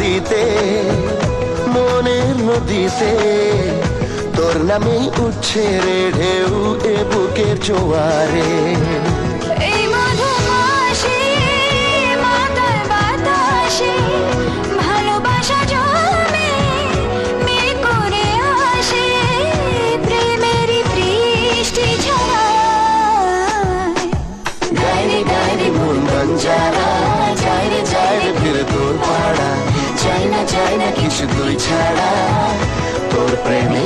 দিতে মনের নদীতে তোর নামেই উঠছে রে ঢেউ এ বুকের জোয়ারে। এই মধুমাসে মাতার বাতাসে ভালোবাসা জমে মিল করে আসে প্রেমেরই বৃষ্টি ঝরায়। গাইরে গাইরে মন বঞ্জারা যায় রে ফিরে তোর পাড়া, চাই না কিছু তুই ছাড়া তোর প্রেমে